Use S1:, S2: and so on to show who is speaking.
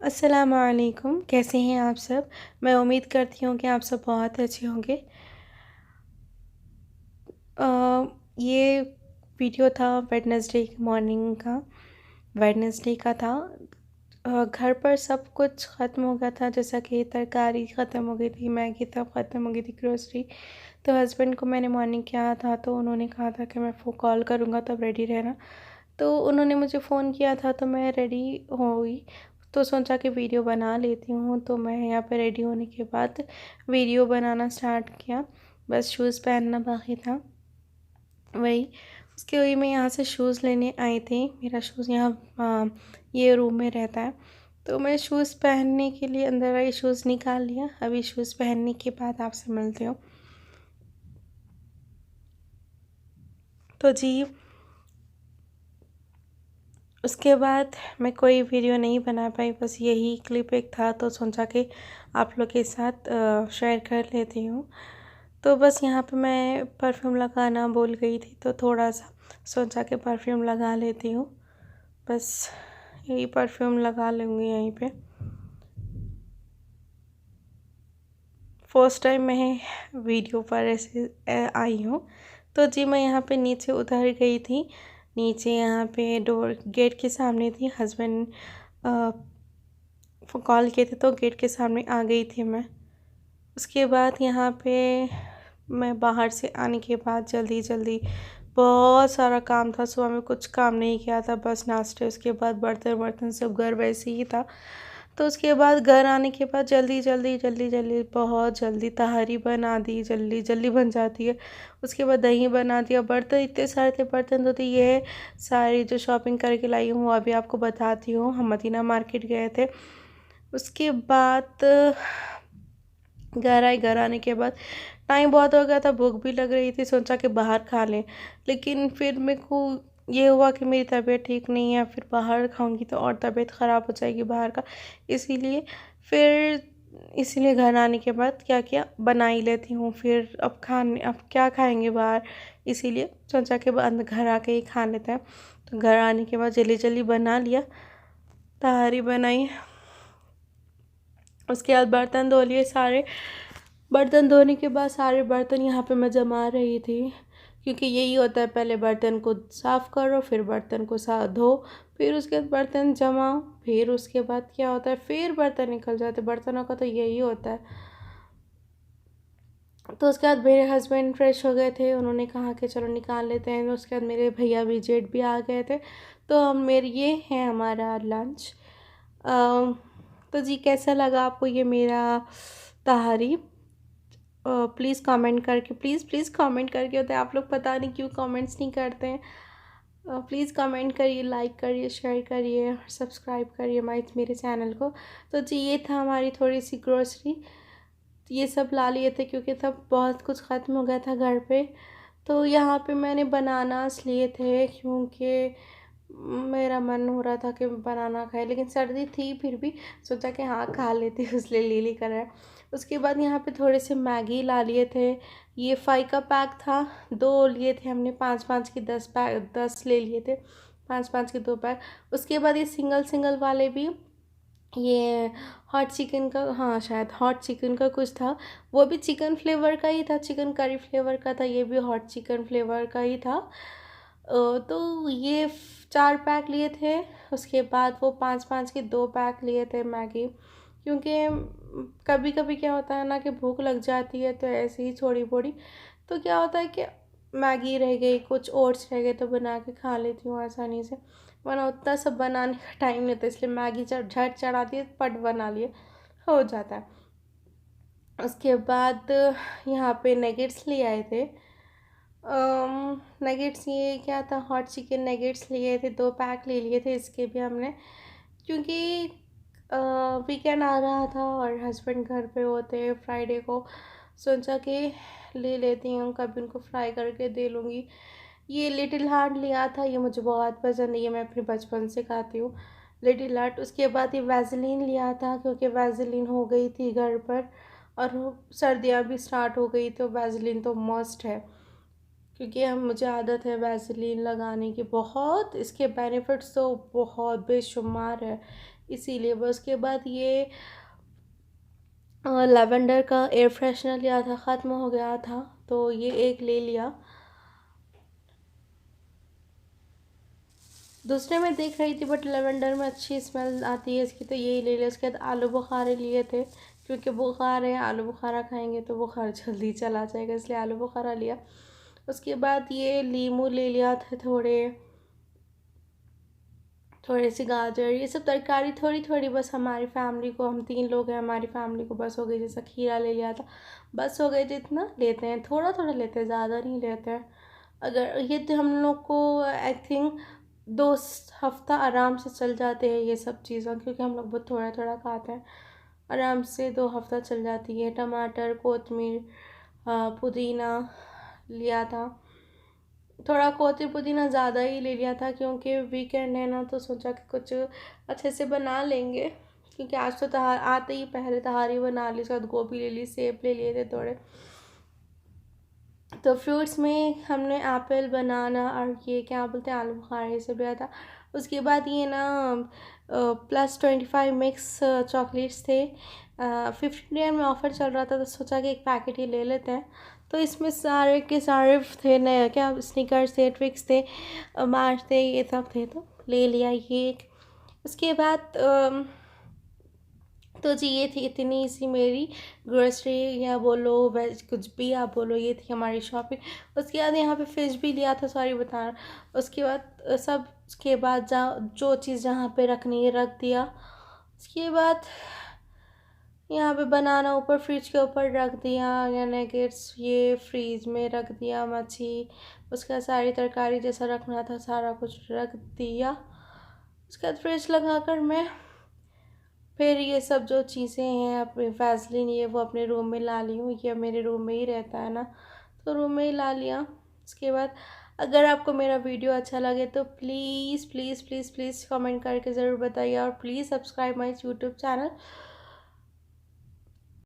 S1: अस्सलामुअलैकुम, कैसे हैं आप सब? मैं उम्मीद करती हूँ कि आप सब बहुत अच्छे होंगे। अ, ये वीडियो था वेडनेसडे मॉर्निंग का, वेडनेसडे का था। घर पर सब कुछ ख़त्म हो गया था, जैसा कि तरकारी ख़त्म हो गई थी, मैगी तब ख़त्म हो गई थी, ग्रोसरी। तो हस्बैंड को मैंने मॉर्निंग किया था, तो उन्होंने कहा था कि मैं कॉल करूँगा तब रेडी रहना। तो उन्होंने मुझे फ़ोन किया था, तो मैं रेडी हो गई। तो सोचा कि वीडियो बना लेती हूँ, तो मैं यहाँ पे रेडी होने के बाद वीडियो बनाना स्टार्ट किया। बस शूज़ पहनना बाकी था, वही। उसके वही मैं यहाँ से शूज़ लेने आई थी। मेरा शूज़ यहाँ ये रूम में रहता है। तो मैं शूज़ पहनने के लिए अंदर आई, शूज़ निकाल लिया। अभी शूज़ पहनने के बाद आपसे मिलती हूँ। तो जी, उसके बाद मैं कोई वीडियो नहीं बना पाई, बस यही क्लिप एक था, तो सोचा कि आप लोग के साथ शेयर कर लेती हूँ। तो बस यहाँ पे मैं परफ्यूम लगाना भूल गई थी, तो थोड़ा सा सोचा कि परफ्यूम लगा लेती हूँ। बस यही परफ्यूम लगा लूँगी यहीं पे। फर्स्ट टाइम मैं वीडियो पर ऐसे आई हूँ। तो जी, मैं यहाँ पे नीचे उतर गई थी। नीचे यहाँ पे डोर गेट के सामने थी। हस्बैंड कॉल किए थे, तो गेट के सामने आ गई थी मैं। उसके बाद यहाँ पे मैं बाहर से आने के बाद जल्दी जल्दी बहुत सारा काम था। सुबह में कुछ काम नहीं किया था, बस नाश्ते, उसके बाद बर्तन वर्तन सब घर वैसे ही था। तो उसके बाद घर आने के बाद जल्दी जल्दी जल्दी जल्दी बहुत जल्दी तहारी बना दी, जल्दी जल्दी बन जाती है। उसके बाद दही बना दिया। बर्तन इतने सारे थे, बर्तन धोते। ये सारी जो शॉपिंग करके लाई हूँ वो अभी आपको बताती हूँ। हम मदीना मार्केट गए थे। उसके बाद घर आई। घर आने के बाद टाइम बहुत हो गया था, भूख भी लग रही थी, सोचा कि बाहर खा लें। लेकिन फिर मेरे को ये हुआ कि मेरी तबीयत ठीक नहीं है, फिर बाहर खाऊंगी तो और तबीयत ख़राब हो जाएगी बाहर का। इसीलिए फिर इसीलिए घर आने के बाद क्या किया, बना ही लेती हूँ। फिर अब क्या खाएंगे बाहर, इसीलिए सोचा कि घर आके ही खा लेते हैं। तो घर आने के बाद जल्दी जल्दी बना लिया, तहारी बनाई। उसके बाद बर्तन धो लिए सारे। बर्तन धोने के बाद सारे बर्तन यहाँ पे मैं जमा रही थी, क्योंकि यही होता है, पहले बर्तन को साफ़ करो, फिर बर्तन को धो, फिर उसके बाद बर्तन जमाओ, फिर उसके बाद क्या होता है, फिर बर्तन निकल जाते। बर्तनों का तो यही होता है। तो उसके बाद मेरे हस्बैंड फ्रेश हो गए थे, उन्होंने कहा कि चलो निकाल लेते हैं। उसके बाद मेरे भैया भी जेठ भी आ गए थे। तो हम मेरे ये है हमारा लंच। तो जी, कैसा लगा आपको ये मेरा तहारी? प्लीज़ कमेंट करके, प्लीज़ प्लीज़ कमेंट करके होता है। आप लोग पता नहीं क्यों कमेंट्स नहीं करते हैं। प्लीज़ कमेंट करिए, लाइक करिए, शेयर करिए और सब्सक्राइब करिए मेरे चैनल को। तो जी, ये था हमारी थोड़ी सी ग्रोसरी। ये सब ला लिए थे क्योंकि तब बहुत कुछ ख़त्म हो गया था घर पे। तो यहाँ पे मैंने बनानास लिए थे, क्योंकि मेरा मन हो रहा था कि बनाना खाए, लेकिन सर्दी थी, फिर भी सोचा कि हाँ खा लेते इसलिए ले ली कर है। उसके बाद यहाँ पे थोड़े से मैगी ला लिए थे। ये 5 का पैक था, 2 लिए थे हमने, 5-5 के 10 पैक, 10 ले लिए थे, 5-5 के 2 पैक। उसके बाद ये सिंगल सिंगल वाले भी, ये हॉट चिकन का, हाँ शायद हॉट चिकन का कुछ था। वो भी चिकन फ्लेवर का ही था, चिकन करी फ्लेवर का था। ये भी हॉट चिकन फ्लेवर का ही था। तो ये 4 पैक लिए थे। उसके बाद वो 5-5 के 2 पैक लिए थे मैगी, क्योंकि कभी कभी क्या होता है ना कि भूख लग जाती है, तो ऐसे ही थोड़ी थोड़ी, तो क्या होता है कि मैगी रह गई, कुछ ओट्स रह गए, तो बना के खा लेती हूँ आसानी से। वरना उतना सब बनाने का टाइम नहीं होता, इसलिए मैगी झट चढ़ा दिए, पट बना लिए, हो जाता है। उसके बाद यहाँ पे नगेट्स ले आए थे। नगेट्स ये क्या था, हॉट चिकन नगेट्स लिए थे, 2 पैक ले लिए थे इसके भी हमने, क्योंकि वीकेंड आ रहा था और हस्बैंड घर पे होते फ्राइडे को। सोचा कि ले लेती हूँ, कभी उनको फ्राई करके दे लूँगी। ये लिटिल हार्ट लिया था, ये मुझे बहुत पसंद है, ये मैं अपने बचपन से खाती हूँ, लिटिल हार्ट। उसके बाद ये वैसलीन लिया था, क्योंकि वैसलीन हो गई थी घर पर और सर्दियाँ भी स्टार्ट हो गई, तो वैसलीन तो मस्ट है, क्योंकि हम मुझे आदत है वैसलीन लगाने की बहुत। इसके बेनिफिट्स तो बहुत बेशुमार है। इसीलिए। बस उसके बाद ये लैवेंडर का एयर फ्रेशनर लिया था, ख़त्म हो गया था, तो ये एक ले लिया। दूसरे में देख रही थी बट लैवेंडर में अच्छी स्मेल आती है इसकी, तो यही ले लिया। उसके बाद आलू बुखारे लिए थे, क्योंकि बुखार है, आलू बुखारा खाएंगे तो बुखार जल्दी चला जाएगा, इसलिए आलू बुखारा लिया। उसके बाद ये लीमू ले लिया था, थोड़े सी गाजर, ये सब तरकारी थोड़ी थोड़ी, बस हमारी फैमिली को, हम 3 लोग हैं, हमारी फैमिली को बस हो गई। जैसा खीरा ले लिया था, बस हो गई। जितना लेते हैं थोड़ा थोड़ा लेते हैं, ज़्यादा नहीं लेते हैं। अगर ये तो हम लोग को आई थिंक 2 हफ्ता आराम से चल जाते हैं ये सब चीज़ें, क्योंकि हम लोग बहुत थोड़ा थोड़ा खाते हैं। आराम से 2 हफ्ता चल जाती है। टमाटर, कोतमीर, पुदीना लिया था। थोड़ा कोती पुदीना ज़्यादा ही ले लिया था, क्योंकि वीकेंड है ना, तो सोचा कि कुछ अच्छे से बना लेंगे, क्योंकि आज तो तहार आते ही पहले तहारी बना ली, उसके बाद गोभी ले ली, सेब ले लिए थे थोड़े। तो फ्रूट्स में हमने एप्पल, बनाना और ये क्या बोलते हैं, आलू बुखारा, ये सब लिया था। उसके बाद ये ना +25 मिक्स चॉकलेट्स थे, 15 में ऑफ़र चल रहा था, तो सोचा कि एक पैकेट ही ले लेते हैं। तो इसमें सारे के सारे थे नए, क्या स्निकर्स थे, ट्विक्स थे, मार्स थे, ये सब थे, तो ले लिया ये एक। उसके बाद तो जी ये थी इतनी सी मेरी ग्रोसरी, या बोलो वेज, कुछ भी आप बोलो, ये थी हमारी शॉपिंग। उसके बाद यहाँ पे फ़िश भी लिया था, सॉरी बताना। उसके बाद सब, उसके बाद जहाँ जो चीज़ जहाँ पे रखनी है रख दिया। उसके बाद यहाँ पे बनाना ऊपर फ्रिज के ऊपर रख दिया, या नेगेट्स ये फ्रीज में रख दिया, मच्छी, उसका सारी तरकारी जैसा रखना था सारा कुछ रख दिया। उसके बाद फ्रिज लगा कर मैं फिर ये सब जो चीज़ें हैं, अपने वैसलीन ये वो अपने रूम में ला ली हूँ। ये मेरे रूम में ही रहता है ना, तो रूम में ही ला लिया। उसके बाद अगर आपको मेरा वीडियो अच्छा लगे तो please please please please comment करके ज़रूर बताइए, और please subscribe my YouTube channel.